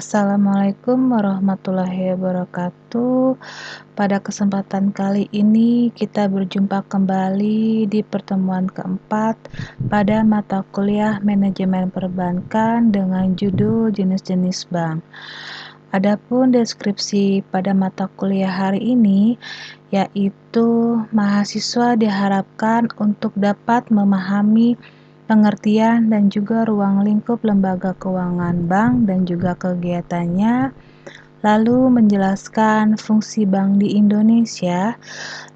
Assalamualaikum warahmatullahi wabarakatuh. Pada kesempatan kali ini kita berjumpa kembali di pertemuan keempat pada mata kuliah Manajemen Perbankan dengan judul Jenis-jenis Bank. Adapun deskripsi pada mata kuliah hari ini yaitu mahasiswa diharapkan untuk dapat memahami pengertian dan juga ruang lingkup lembaga keuangan bank dan juga kegiatannya, lalu menjelaskan fungsi bank di Indonesia,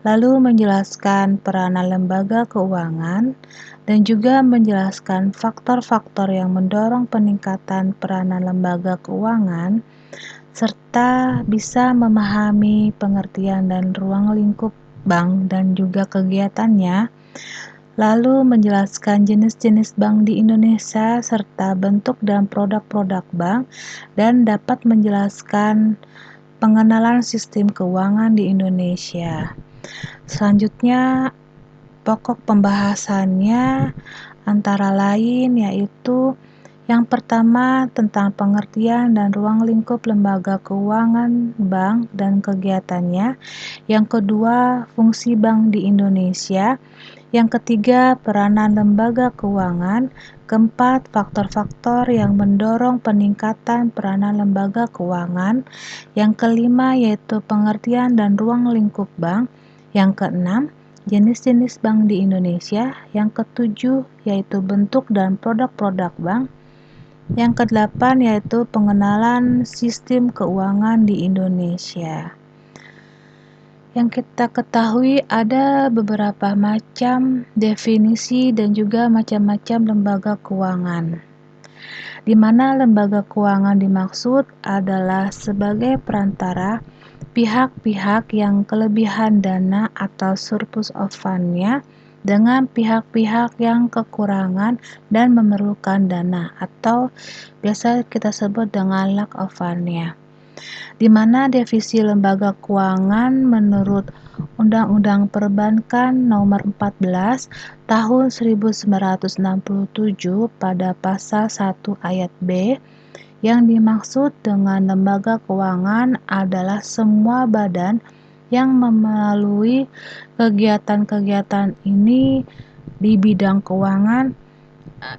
lalu menjelaskan peranan lembaga keuangan, dan juga menjelaskan faktor-faktor yang mendorong peningkatan peranan lembaga keuangan, serta bisa memahami pengertian dan ruang lingkup bank dan juga kegiatannya, lalu menjelaskan jenis-jenis bank di Indonesia serta bentuk dan produk-produk bank, dan dapat menjelaskan pengenalan sistem keuangan di Indonesia. Selanjutnya, pokok pembahasannya antara lain yaitu yang pertama tentang pengertian dan ruang lingkup lembaga keuangan bank dan kegiatannya, yang kedua fungsi bank di Indonesia, yang ketiga peranan lembaga keuangan, keempat faktor-faktor yang mendorong peningkatan peranan lembaga keuangan, yang kelima yaitu pengertian dan ruang lingkup bank, yang keenam jenis-jenis bank di Indonesia, yang ketujuh yaitu bentuk dan produk-produk bank, yang kedelapan yaitu pengenalan sistem keuangan di Indonesia. Yang kita ketahui ada beberapa macam definisi dan juga macam-macam lembaga keuangan, di mana lembaga keuangan dimaksud adalah sebagai perantara pihak-pihak yang kelebihan dana atau surplus of fund-nya dengan pihak-pihak yang kekurangan dan memerlukan dana atau biasa kita sebut dengan lack of fund-nya, di mana definisi lembaga keuangan menurut Undang-Undang Perbankan Nomor 14 Tahun 1967 pada pasal 1 ayat B, yang dimaksud dengan lembaga keuangan adalah semua badan yang melalui kegiatan-kegiatan ini di bidang keuangan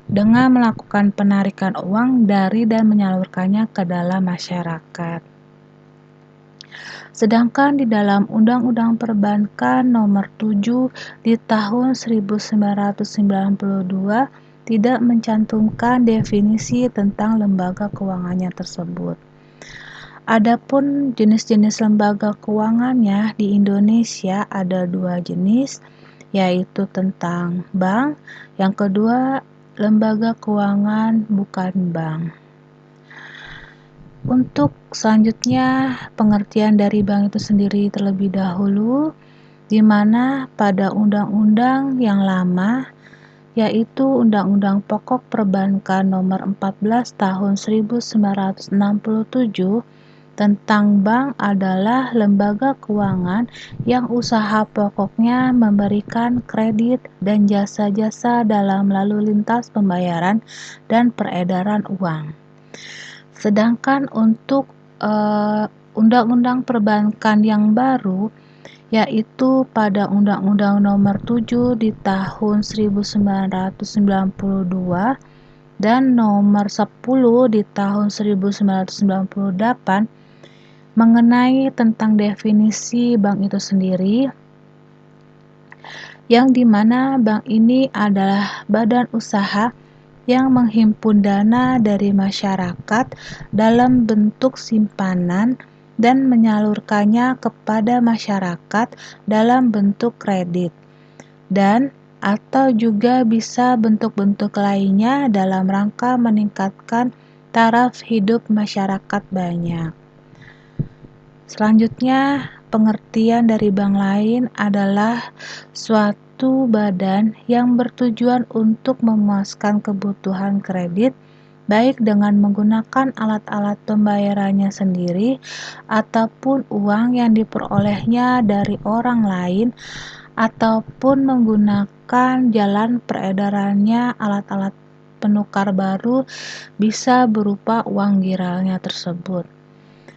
dengan melakukan penarikan uang dari dan menyalurkannya ke dalam masyarakat. Sedangkan di dalam Undang-Undang Perbankan Nomor 7 di tahun 1992 tidak mencantumkan definisi tentang lembaga keuangannya tersebut. Adapun jenis-jenis lembaga keuangannya di Indonesia ada dua jenis, yaitu tentang bank, yang kedua lembaga keuangan bukan bank. Untuk selanjutnya pengertian dari bank itu sendiri terlebih dahulu, di mana pada undang-undang yang lama yaitu Undang-Undang Pokok Perbankan Nomor 14 Tahun 1967 tentang bank adalah lembaga keuangan yang usaha pokoknya memberikan kredit dan jasa-jasa dalam lalu lintas pembayaran dan peredaran uang. Sedangkan untuk Undang-Undang Perbankan yang baru yaitu pada Undang-Undang Nomor 7 di tahun 1992 dan Nomor 10 di tahun 1998 mengenai tentang definisi bank itu sendiri, yang dimana bank ini adalah badan usaha yang menghimpun dana dari masyarakat dalam bentuk simpanan dan menyalurkannya kepada masyarakat dalam bentuk kredit, dan atau juga bisa bentuk-bentuk lainnya dalam rangka meningkatkan taraf hidup masyarakat banyak. Selanjutnya, pengertian dari bank lain adalah suatu badan yang bertujuan untuk memuaskan kebutuhan kredit baik dengan menggunakan alat-alat pembayarannya sendiri ataupun uang yang diperolehnya dari orang lain ataupun menggunakan jalan peredarannya alat-alat penukar baru bisa berupa uang giralnya tersebut.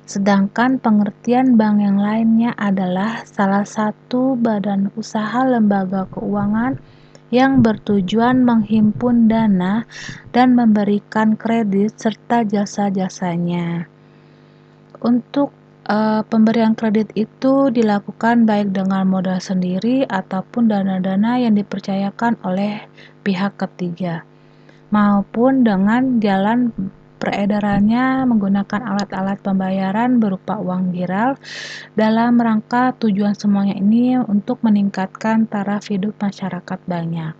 Sedangkan pengertian bank yang lainnya adalah salah satu badan usaha lembaga keuangan yang bertujuan menghimpun dana dan memberikan kredit serta jasa-jasanya. Untuk pemberian kredit itu dilakukan baik dengan modal sendiri ataupun dana-dana yang dipercayakan oleh pihak ketiga, maupun dengan jalan peredarannya menggunakan alat-alat pembayaran berupa uang giral dalam rangka tujuan semuanya ini untuk meningkatkan taraf hidup masyarakat banyak.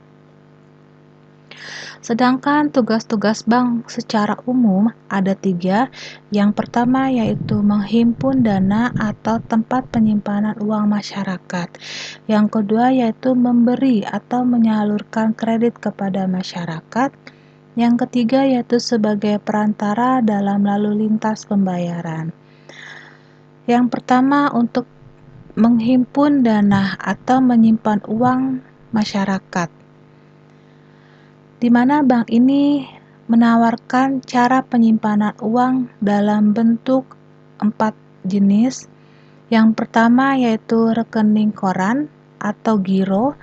Sedangkan tugas-tugas bank secara umum ada 3. Yang pertama yaitu menghimpun dana atau tempat penyimpanan uang masyarakat. Yang kedua yaitu memberi atau menyalurkan kredit kepada masyarakat. Yang ketiga yaitu sebagai perantara dalam lalu lintas pembayaran. Yang pertama untuk menghimpun dana atau menyimpan uang masyarakat, di mana bank ini menawarkan cara penyimpanan uang dalam bentuk 4 jenis. Yang pertama yaitu rekening koran atau giro,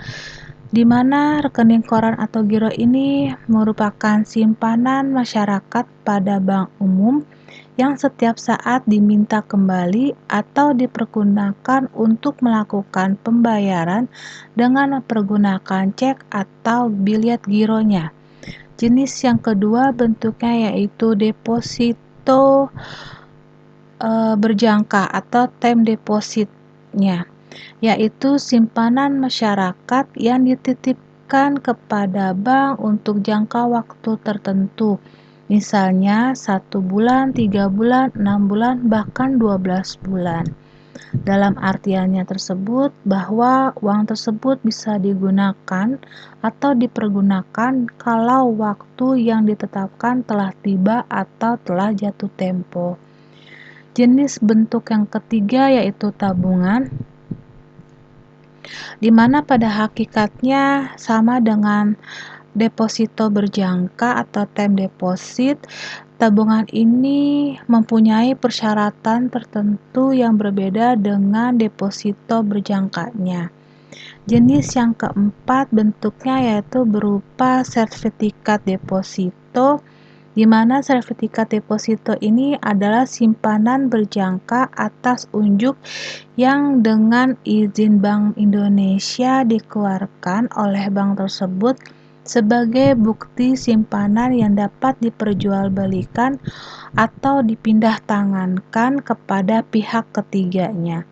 di mana rekening koran atau giro ini merupakan simpanan masyarakat pada bank umum yang setiap saat diminta kembali atau dipergunakan untuk melakukan pembayaran dengan mempergunakan cek atau bilet gironya. Jenis yang kedua bentuknya yaitu deposito berjangka atau time depositnya, yaitu simpanan masyarakat yang dititipkan kepada bank untuk jangka waktu tertentu, misalnya 1 bulan, 3 bulan, 6 bulan, bahkan 12 bulan. Dalam artiannya tersebut bahwa uang tersebut bisa digunakan atau dipergunakan kalau waktu yang ditetapkan telah tiba atau telah jatuh tempo. Jenis bentuk yang ketiga yaitu tabungan, di mana pada hakikatnya sama dengan deposito berjangka atau time deposit. Tabungan ini mempunyai persyaratan tertentu yang berbeda dengan deposito berjangkanya. Jenis yang keempat bentuknya yaitu berupa sertifikat deposito, di mana sertifikat deposito ini adalah simpanan berjangka atas unjuk yang dengan izin Bank Indonesia dikeluarkan oleh bank tersebut sebagai bukti simpanan yang dapat diperjualbelikan atau dipindah tangankan kepada pihak ketiganya.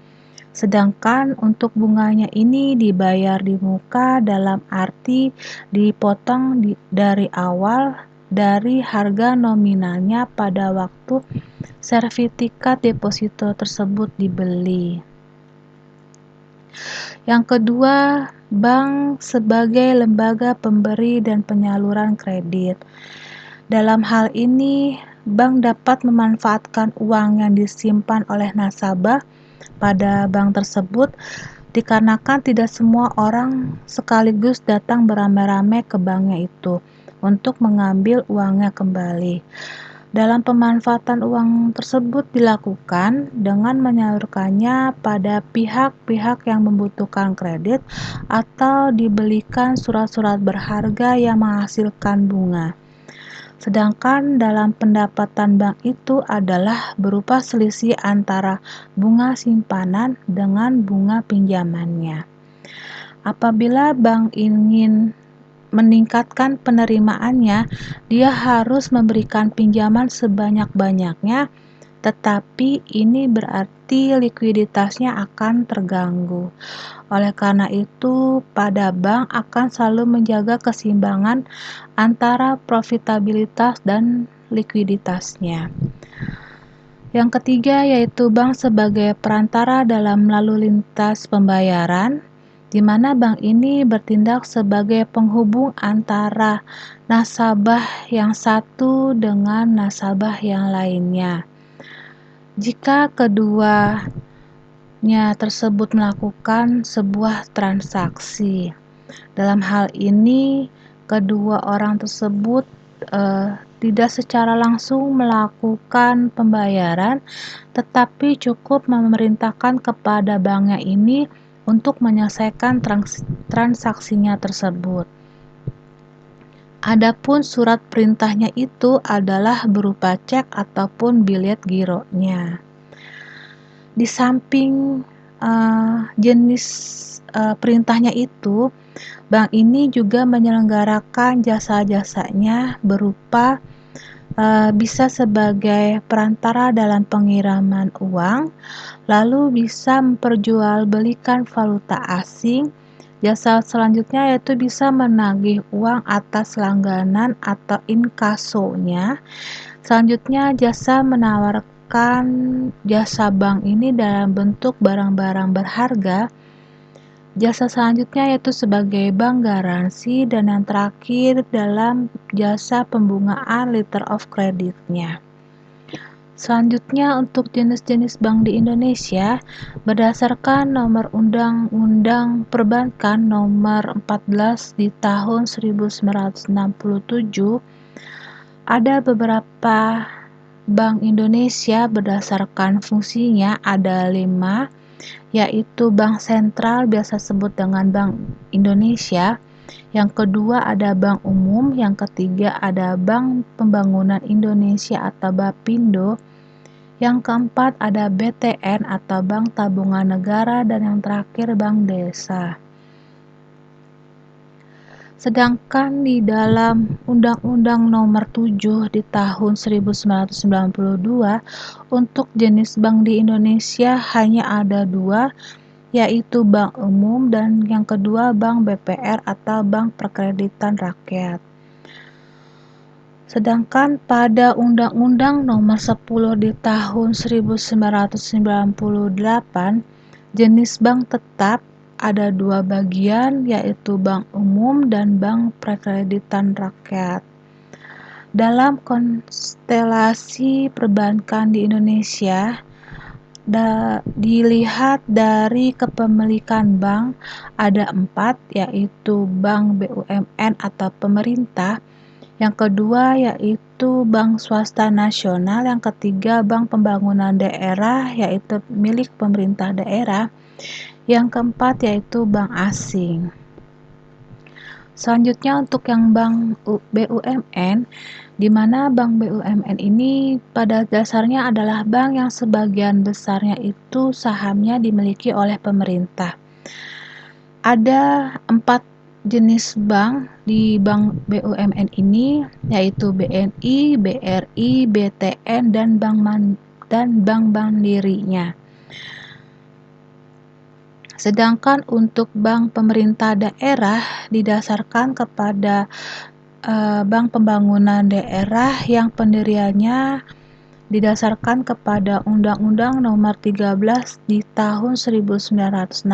Sedangkan untuk bunganya ini dibayar di muka dalam arti dipotong dari awal dari harga nominalnya pada waktu sertifikat deposito tersebut dibeli. Yang kedua, bank sebagai lembaga pemberi dan penyaluran kredit. Dalam hal ini, bank dapat memanfaatkan uang yang disimpan oleh nasabah pada bank tersebut dikarenakan tidak semua orang sekaligus datang beramai-ramai ke banknya itu untuk mengambil uangnya kembali. Dalam pemanfaatan uang tersebut dilakukan dengan menyalurkannya pada pihak-pihak yang membutuhkan kredit atau dibelikan surat-surat berharga yang menghasilkan bunga. Sedangkan dalam pendapatan bank itu adalah berupa selisih antara bunga simpanan dengan bunga pinjamannya. Apabila bank ingin meningkatkan penerimaannya, dia harus memberikan pinjaman sebanyak-banyaknya, tetapi ini berarti likuiditasnya akan terganggu. Oleh karena itu, pada bank akan selalu menjaga keseimbangan antara profitabilitas dan likuiditasnya. Yang ketiga yaitu bank sebagai perantara dalam lalu lintas pembayaran, di mana bank ini bertindak sebagai penghubung antara nasabah yang satu dengan nasabah yang lainnya. Jika keduanya tersebut melakukan sebuah transaksi, dalam hal ini kedua orang tersebut tidak secara langsung melakukan pembayaran, tetapi cukup memerintahkan kepada banknya ini untuk menyelesaikan transaksinya tersebut. Adapun surat perintahnya itu adalah berupa cek ataupun bilet gironya. Di samping jenis perintahnya itu, bank ini juga menyelenggarakan jasa-jasanya berupa bisa sebagai perantara dalam pengiriman uang, lalu bisa memperjualbelikan valuta asing. Jasa selanjutnya yaitu bisa menagih uang atas langganan atau inkasonya. Selanjutnya jasa menawarkan jasa bank ini dalam bentuk barang-barang berharga. Jasa selanjutnya yaitu sebagai bank garansi, dan yang terakhir dalam jasa pembungaan letter of credit-nya. Selanjutnya untuk jenis-jenis bank di Indonesia, berdasarkan nomor Undang-Undang Perbankan nomor 14 di tahun 1967, ada beberapa bank Indonesia berdasarkan fungsinya ada 5, yaitu Bank Sentral, biasa sebut dengan Bank Indonesia. Yang kedua ada Bank Umum, yang ketiga ada Bank Pembangunan Indonesia atau BAPINDO, yang keempat ada BTN atau Bank Tabungan Negara, dan yang terakhir Bank Desa. Sedangkan di dalam Undang-Undang Nomor 7 di tahun 1992, untuk jenis bank di Indonesia hanya ada 2, yaitu Bank Umum dan yang kedua Bank BPR atau Bank Perkreditan Rakyat. Sedangkan pada Undang-Undang Nomor 10 di tahun 1998, jenis bank tetap ada 2 bagian, yaitu Bank Umum dan Bank Perkreditan Rakyat. Dalam konstelasi perbankan di Indonesia, dilihat dari kepemilikan bank ada 4, yaitu Bank BUMN atau pemerintah, yang kedua yaitu Bank Swasta Nasional, yang ketiga Bank Pembangunan Daerah yaitu milik pemerintah daerah, yang keempat yaitu bank asing. Selanjutnya untuk yang bank BUMN, di mana bank BUMN ini pada dasarnya adalah bank yang sebagian besarnya itu sahamnya dimiliki oleh pemerintah. Ada 4 jenis bank di bank BUMN ini, yaitu BNI, BRI, BTN, dan Bank Mandirinya. Sedangkan untuk bank pemerintah daerah didasarkan kepada Bank Pembangunan Daerah yang pendiriannya didasarkan kepada Undang-Undang Nomor 13 di tahun 1962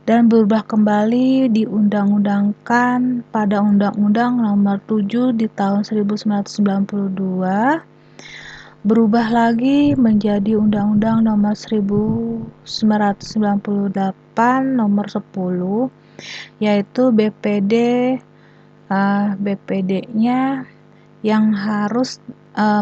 dan berubah kembali diundang-undangkan pada Undang-Undang Nomor 7 di tahun 1992, berubah lagi menjadi Undang-Undang Nomor 1998 Nomor 10, yaitu BPD-nya yang harus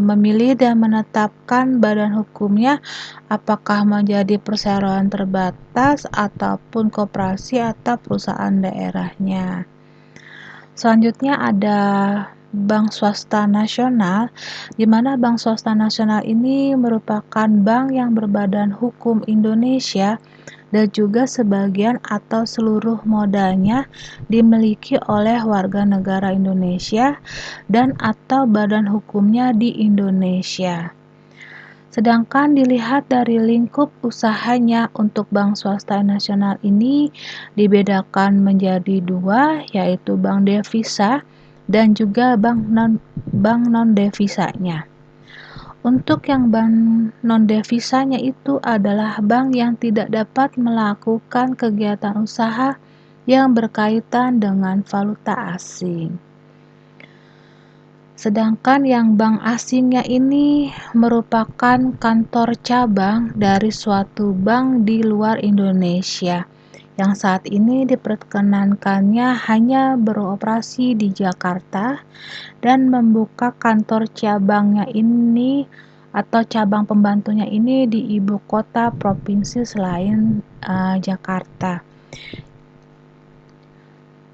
memilih dan menetapkan badan hukumnya apakah menjadi perseroan terbatas ataupun koperasi atau perusahaan daerahnya. Selanjutnya ada Bank Swasta Nasional, di mana Bank Swasta Nasional ini merupakan bank yang berbadan hukum Indonesia dan juga sebagian atau seluruh modalnya dimiliki oleh warga negara Indonesia dan atau badan hukumnya di Indonesia. Sedangkan dilihat dari lingkup usahanya, untuk Bank Swasta Nasional ini dibedakan menjadi 2, yaitu bank devisa dan juga bank non-devisanya. Untuk yang bank non-devisanya itu adalah bank yang tidak dapat melakukan kegiatan usaha yang berkaitan dengan valuta asing. Sedangkan yang bank asingnya ini merupakan kantor cabang dari suatu bank di luar Indonesia yang saat ini diperkenankannya hanya beroperasi di Jakarta dan membuka kantor cabangnya ini atau cabang pembantunya ini di ibu kota provinsi selain Jakarta,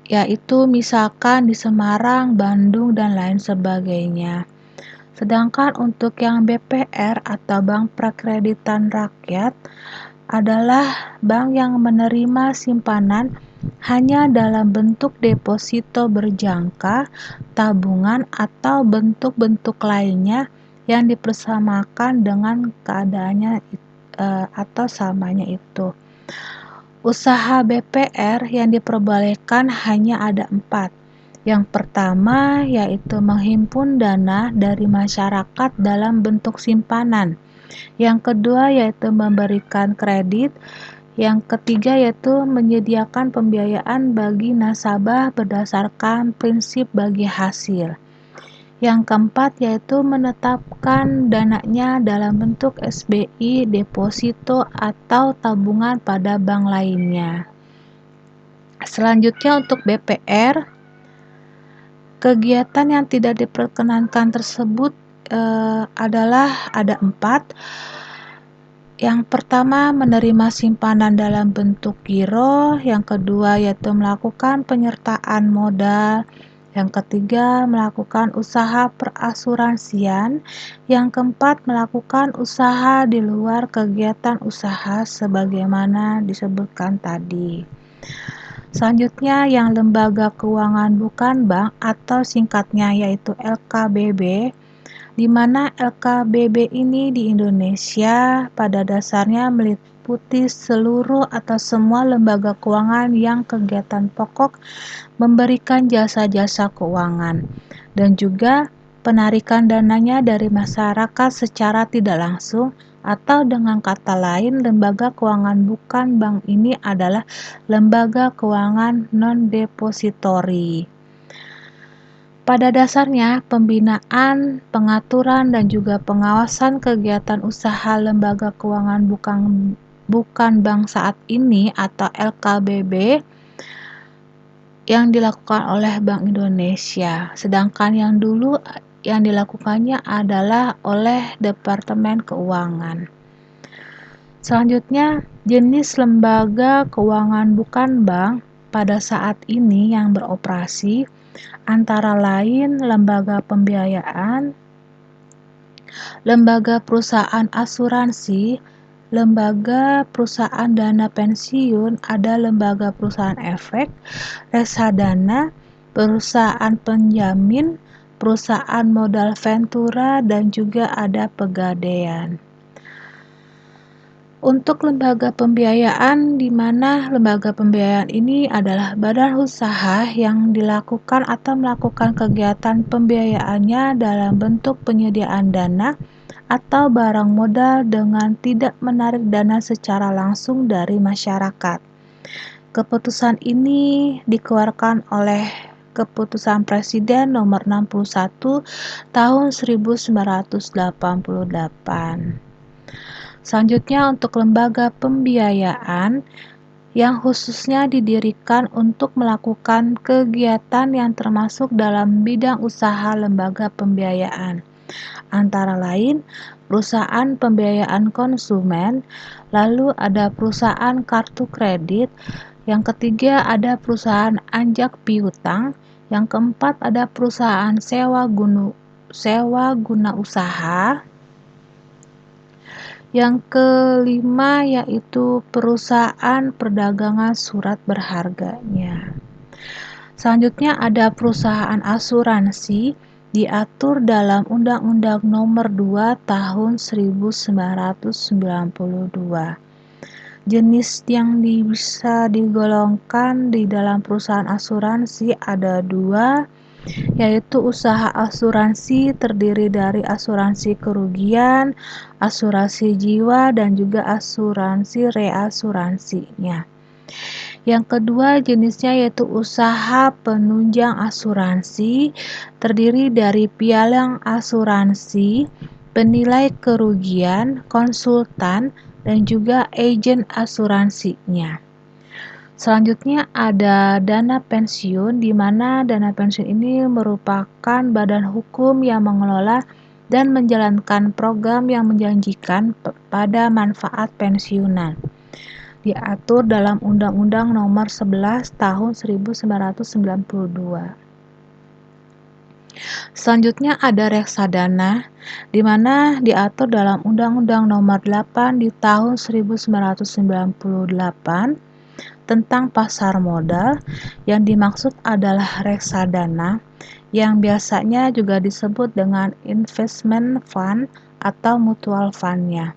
yaitu misalkan di Semarang, Bandung, dan lain sebagainya. Sedangkan untuk yang BPR atau Bank Prakreditan Rakyat adalah bank yang menerima simpanan hanya dalam bentuk deposito berjangka, tabungan, atau bentuk-bentuk lainnya yang dipersamakan dengan keadaannya atau samanya itu. Usaha BPR yang diperbolehkan hanya ada 4. Yang pertama yaitu menghimpun dana dari masyarakat dalam bentuk simpanan. Yang kedua yaitu memberikan kredit. Yang ketiga yaitu menyediakan pembiayaan bagi nasabah berdasarkan prinsip bagi hasil. Yang keempat yaitu menetapkan dananya dalam bentuk SBI, deposito, atau tabungan pada bank lainnya. Selanjutnya untuk BPR, kegiatan yang tidak diperkenankan tersebut adalah ada 4. Yang pertama menerima simpanan dalam bentuk giro, yang kedua yaitu melakukan penyertaan modal, yang ketiga melakukan usaha perasuransian, yang keempat melakukan usaha di luar kegiatan usaha sebagaimana disebutkan tadi. Selanjutnya yang lembaga keuangan bukan bank atau singkatnya yaitu LKBB, di mana LKBB ini di Indonesia pada dasarnya meliputi seluruh atau semua lembaga keuangan yang kegiatan pokok memberikan jasa-jasa keuangan dan juga penarikan dananya dari masyarakat secara tidak langsung, atau dengan kata lain lembaga keuangan bukan bank ini adalah lembaga keuangan non-depositori. Pada dasarnya, pembinaan, pengaturan, dan juga pengawasan kegiatan usaha lembaga keuangan bukan bank saat ini atau LKBB yang dilakukan oleh Bank Indonesia, sedangkan yang dulu yang dilakukannya adalah oleh Departemen Keuangan. Selanjutnya, jenis lembaga keuangan bukan bank pada saat ini yang beroperasi antara lain lembaga pembiayaan, lembaga perusahaan asuransi, lembaga perusahaan dana pensiun, ada lembaga perusahaan efek, reksadana, perusahaan penjamin, perusahaan modal ventura, dan juga ada pegadaian. Untuk lembaga pembiayaan, di mana lembaga pembiayaan ini adalah badan usaha yang dilakukan atau melakukan kegiatan pembiayaannya dalam bentuk penyediaan dana atau barang modal dengan tidak menarik dana secara langsung dari masyarakat. Keputusan ini dikeluarkan oleh Keputusan Presiden Nomor 61 Tahun 1988. Selanjutnya untuk lembaga pembiayaan yang khususnya didirikan untuk melakukan kegiatan yang termasuk dalam bidang usaha lembaga pembiayaan, antara lain perusahaan pembiayaan konsumen, lalu ada perusahaan kartu kredit, yang ketiga ada perusahaan anjak piutang, yang keempat ada perusahaan sewa guna usaha, yang kelima yaitu perusahaan perdagangan surat berharganya. Selanjutnya ada perusahaan asuransi, diatur dalam Undang-Undang Nomor 2 Tahun 1992. Jenis yang bisa digolongkan di dalam perusahaan asuransi ada 2, yaitu usaha asuransi terdiri dari asuransi kerugian, asuransi jiwa, dan juga asuransi reasuransinya. Yang kedua jenisnya yaitu usaha penunjang asuransi, terdiri dari pialang asuransi, penilai kerugian, konsultan, dan juga agen asuransinya. Selanjutnya ada dana pensiun, di mana dana pensiun ini merupakan badan hukum yang mengelola dan menjalankan program yang menjanjikan pada manfaat pensiunan. Diatur dalam Undang-Undang Nomor 11 Tahun 1992. Selanjutnya ada reksadana, di mana diatur dalam Undang-Undang Nomor 8 di tahun 1998 tentang pasar modal. Yang dimaksud adalah reksadana, yang biasanya juga disebut dengan investment fund atau mutual fund-nya.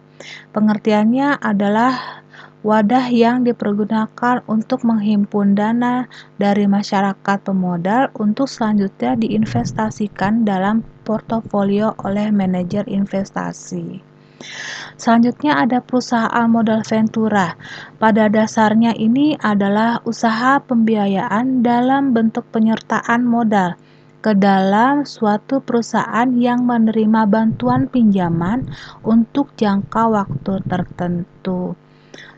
Pengertiannya adalah wadah yang dipergunakan untuk menghimpun dana dari masyarakat pemodal untuk selanjutnya diinvestasikan dalam portofolio oleh manajer investasi. Selanjutnya ada perusahaan modal ventura. Pada dasarnya ini adalah usaha pembiayaan dalam bentuk penyertaan modal ke dalam suatu perusahaan yang menerima bantuan pinjaman untuk jangka waktu tertentu.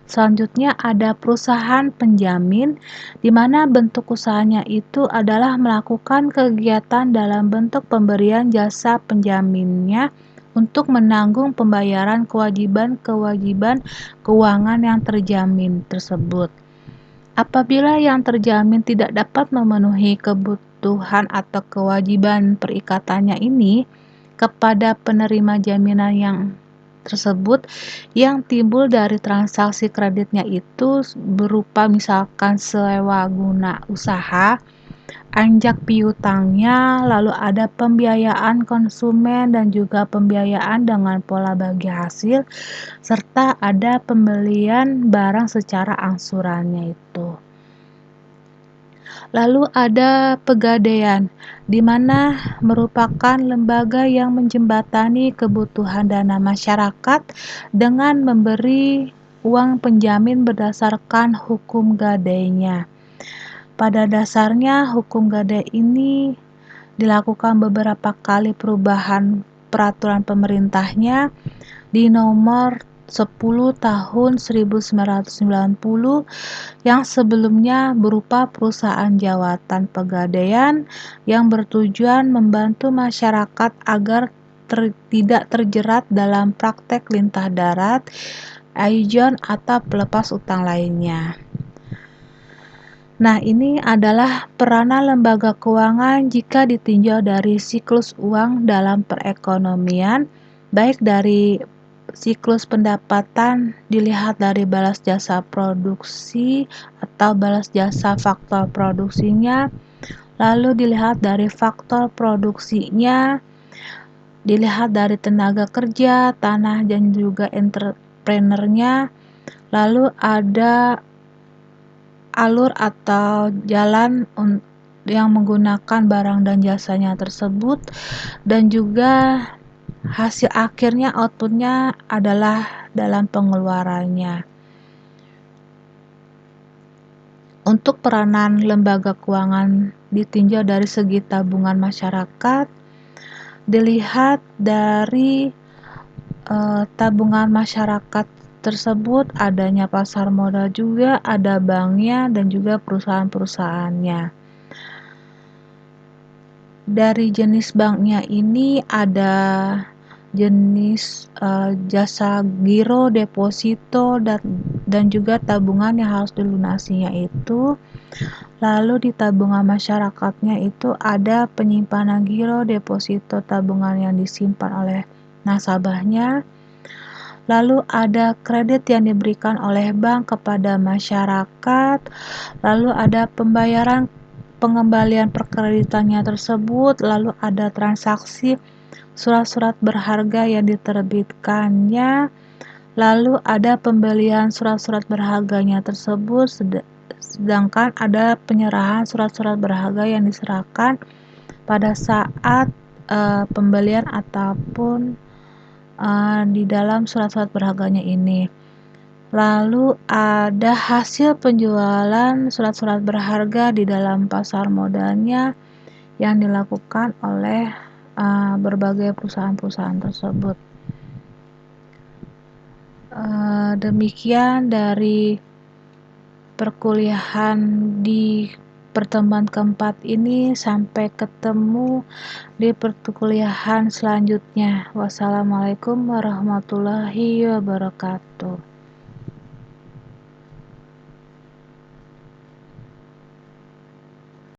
Selanjutnya ada perusahaan penjamin, di mana bentuk usahanya itu adalah melakukan kegiatan dalam bentuk pemberian jasa penjaminnya untuk menanggung pembayaran kewajiban-kewajiban keuangan yang terjamin tersebut. Apabila yang terjamin tidak dapat memenuhi kebutuhan atau kewajiban perikatannya ini kepada penerima jaminan yang tersebut, yang timbul dari transaksi kreditnya itu berupa misalkan sewa guna usaha, anjak piutangnya, lalu ada pembiayaan konsumen dan juga pembiayaan dengan pola bagi hasil, serta ada pembelian barang secara angsurannya itu. Lalu ada pegadaian, di mana merupakan lembaga yang menjembatani kebutuhan dana masyarakat dengan memberi uang penjamin berdasarkan hukum gadainya. Pada dasarnya, hukum gadai ini dilakukan beberapa kali perubahan peraturan pemerintahnya di nomor 10 tahun 1990 yang sebelumnya berupa perusahaan jawatan pegadaian yang bertujuan membantu masyarakat agar tidak terjerat dalam praktek lintah darat, aijon atau pelepas utang lainnya. Nah, ini adalah peranan lembaga keuangan jika ditinjau dari siklus uang dalam perekonomian, baik dari siklus pendapatan dilihat dari balas jasa produksi atau balas jasa faktor produksinya, lalu dilihat dari faktor produksinya, dilihat dari tenaga kerja, tanah dan juga entrepreneurnya, lalu ada alur atau jalan yang menggunakan barang dan jasanya tersebut, dan juga hasil akhirnya outputnya adalah dalam pengeluarannya. Untuk peranan lembaga keuangan ditinjau dari segi tabungan masyarakat, dilihat dari tabungan masyarakat tersebut adanya pasar modal juga, ada banknya dan juga perusahaan-perusahaannya. Dari jenis banknya ini ada jenis jasa giro, deposito, dan juga tabungan yang harus dilunasinya itu. Lalu di tabungan masyarakatnya itu ada penyimpanan giro, deposito, tabungan yang disimpan oleh nasabahnya. Lalu ada kredit yang diberikan oleh bank kepada masyarakat. Lalu ada pengembalian perkreditannya tersebut. Lalu ada transaksi surat-surat berharga yang diterbitkannya. Lalu ada pembelian surat-surat berharganya tersebut, sedangkan ada penyerahan surat-surat berharga yang diserahkan pada saat pembelian ataupun di dalam surat-surat berharganya ini. Lalu ada hasil penjualan surat-surat berharga di dalam pasar modalnya yang dilakukan oleh berbagai perusahaan-perusahaan tersebut. Demikian dari perkuliahan di pertemuan keempat ini. Sampai ketemu di perkuliahan selanjutnya. Wassalamualaikum warahmatullahi wabarakatuh.